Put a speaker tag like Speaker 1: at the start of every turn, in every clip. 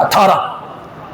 Speaker 1: 18,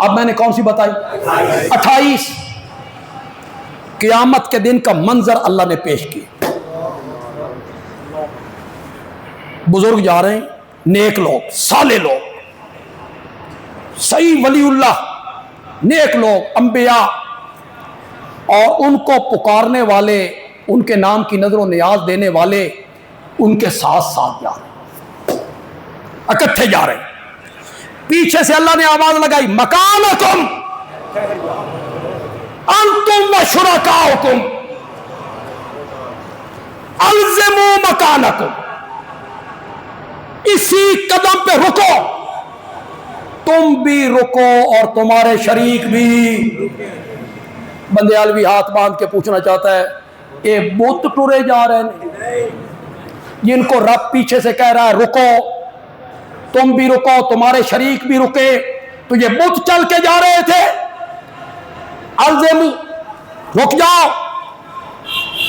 Speaker 1: اب میں نے کون سی بتائی؟ 28۔ قیامت کے دن کا منظر اللہ نے پیش کیا۔ بزرگ جا رہے ہیں، نیک لوگ، صالح لوگ، صحیح ولی اللہ، نیک لوگ، انبیاء، اور ان کو پکارنے والے، ان کے نام کی نظر و نیاز دینے والے ان کے ساتھ ساتھ جا رہے ہیں، اکٹھے جا رہے ہیں۔ پیچھے سے اللہ نے آواز لگائی، مکانکم انتم و شرکاؤکم الزموا مکانکم، اسی قدم پہ رکو، تم بھی رکو اور تمہارے شریک بھی۔ بندے علوی ہاتھ باندھ کے پوچھنا چاہتا ہے، اے بت ٹرے جا رہے ہیں جن کو رب پیچھے سے کہہ رہا ہے رکو، تم بھی رکو، تمہارے شریک بھی رکے، تو یہ بت چل کے جا رہے تھے؟ الزموا، رک جاؤ،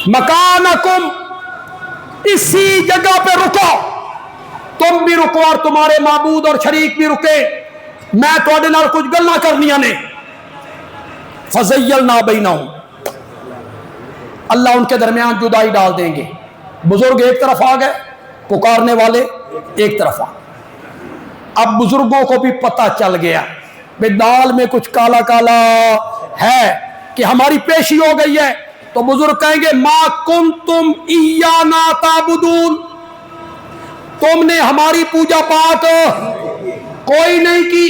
Speaker 1: مکانکم، اسی جگہ پہ رکو، تم بھی رکو اور تمہارے معبود اور شریک بھی رکے، میں تھوڑے نال کچھ گلاں کرنیاں نے۔ فزیلنا بینہم، اللہ ان کے درمیان جدائی ڈال دیں گے۔ بزرگ ایک طرف آ گئے، پکارنے والے ایک طرف آ گئے۔ اب بزرگوں کو بھی پتہ چل گیا بے دال میں کچھ کالا کالا ہے کہ ہماری پیشی ہو گئی ہے، تو بزرگ کہیں گے ما کنتم ایانا تعبدون، تم نے ہماری پوجا پاٹ کوئی نہیں کی،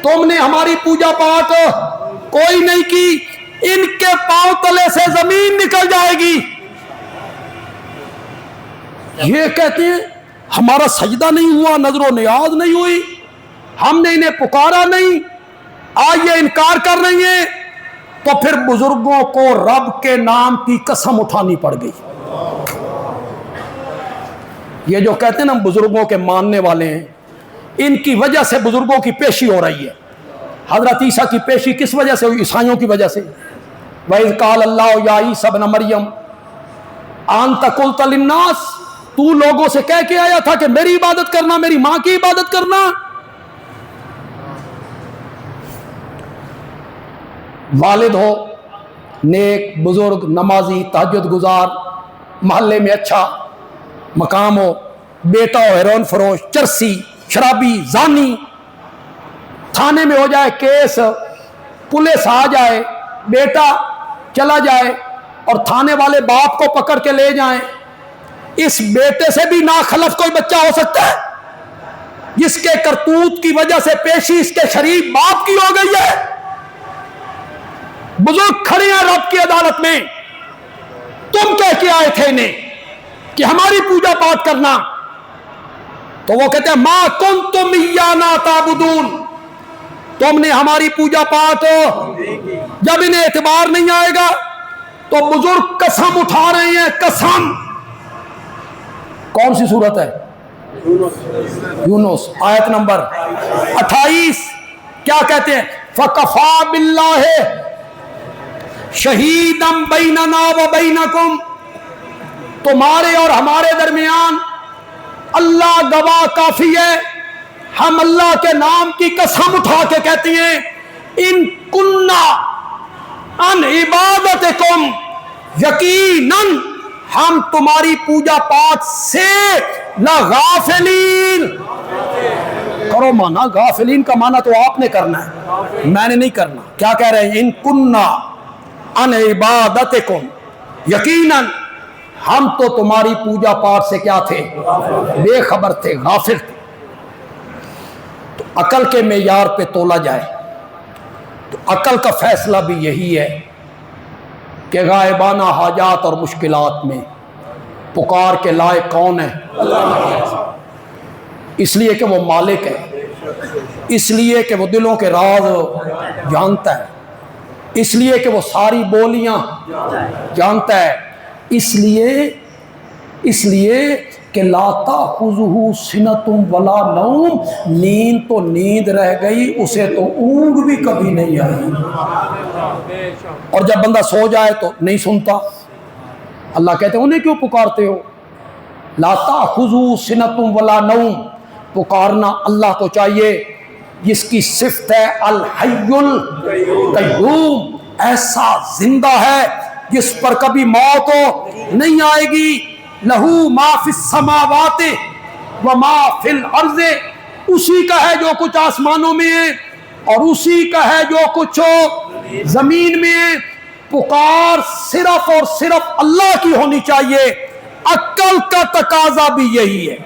Speaker 1: تم نے ہماری پوجا پاٹ کوئی نہیں کی، ان کے پاؤں تلے سے زمین نکل جائے گی۔ یہ کہتے ہیں ہمارا سجدہ نہیں ہوا، نظر و نیاز نہیں ہوئی، ہم نے انہیں پکارا نہیں، آج یہ انکار کر رہی ہیں۔ تو پھر بزرگوں کو رب کے نام کی قسم اٹھانی پڑ گئی۔ یہ جو کہتے ہیں نا بزرگوں کے ماننے والے ہیں، ان کی وجہ سے بزرگوں کی پیشی ہو رہی ہے۔ حضرت عیسیٰ کی پیشی کس وجہ سے ہوئی؟ عیسائیوں کی وجہ سے۔ وَإِذْ قَالَ اللَّهُ يَا عِيسَى ابْنَ مَرْيَمَ أَنْتَ قُلْتَ لِلنَّاسِ، تو لوگوں سے کہہ کے آیا تھا کہ میری عبادت کرنا، میری ماں کی عبادت کرنا۔ والد ہو نیک، بزرگ، نمازی، تہجد گزار، محلے میں اچھا مقام ہو، بیٹا ہو ہیروئن فروش، چرسی، شرابی، زانی، تھانے میں ہو جائے کیس، پولیس آ جائے، بیٹا چلا جائے اور تھانے والے باپ کو پکڑ کے لے جائیں، اس بیٹے سے بھی ناخلف کوئی بچہ ہو سکتا ہے جس کے کرتوت کی وجہ سے پیشی اس کے شریف باپ کی ہو گئی ہے؟ بزرگ کھڑے ہیں رب کی عدالت میں، تم کہہ کے آئے تھے انہیں کہ ہماری پوجا پاٹ کرنا، تو وہ کہتے ہیں ما کنتم ایانا تعبدون، تم نے ہماری پوجا پاٹ، جب انہیں اعتبار نہیں آئے گا تو بزرگ قسم اٹھا رہے ہیں، قسم۔ کون سی صورت ہے؟ یونس آیت نمبر 28۔ کیا کہتے ہیں؟ فَكَفَى بِاللَّهِ شَهِيدًا بَيْنَنَا وَبَيْنَكُمْ، تمہارے اور ہمارے درمیان اللہ گواہ کافی ہے۔ ہم اللہ کے نام کی قسم اٹھا کے کہتے ہیں ان کننا ان عبادتکم، یقیناً ہم تمہاری پوجا پاٹ سے لغافلین۔ کرو مانا، غافلین کا مانا تو آپ نے کرنا ہے، میں نے نہیں کرنا۔ کیا کہہ رہے ہیں؟ ان کننا ان عبادتکم، یقیناً ہم تو تمہاری پوجا پاٹ سے کیا تھے؟ بے خبر تھے، غافل تھے۔ تو عقل کے معیار پہ تولا جائے تو عقل کا فیصلہ بھی یہی ہے کہ غائبانہ حاجات اور مشکلات میں پکار کے لائق کون ہے؟ اس لیے کہ وہ مالک ہے، اس لیے کہ وہ دلوں کے راز جانتا ہے، اس لیے کہ وہ ساری بولیاں جانتا ہے، اس لیے کہ لا تأخذہ سنۃ ولا نوم، نیند تو نیند رہ گئی، اسے تو اونگ بھی کبھی نہیں آئی۔ اور جب بندہ سو جائے تو نہیں سنتا۔ اللہ کہتے ہیں انہیں کیوں پکارتے ہو؟ لا تأخذہ سنۃ ولا نوم، پکارنا اللہ کو چاہیے جس کی صفت ہے الحی القیوم، ایسا زندہ ہے جس پر کبھی موت نہیں آئے گی. لہو ما فی السماوات وما فی الارض، اسی کا ہے جو کچھ آسمانوں میں ہے اور اسی کا ہے جو کچھ زمین میں ہے. پکار صرف اور صرف اللہ کی ہونی چاہیے. عقل کا تقاضا بھی یہی ہے.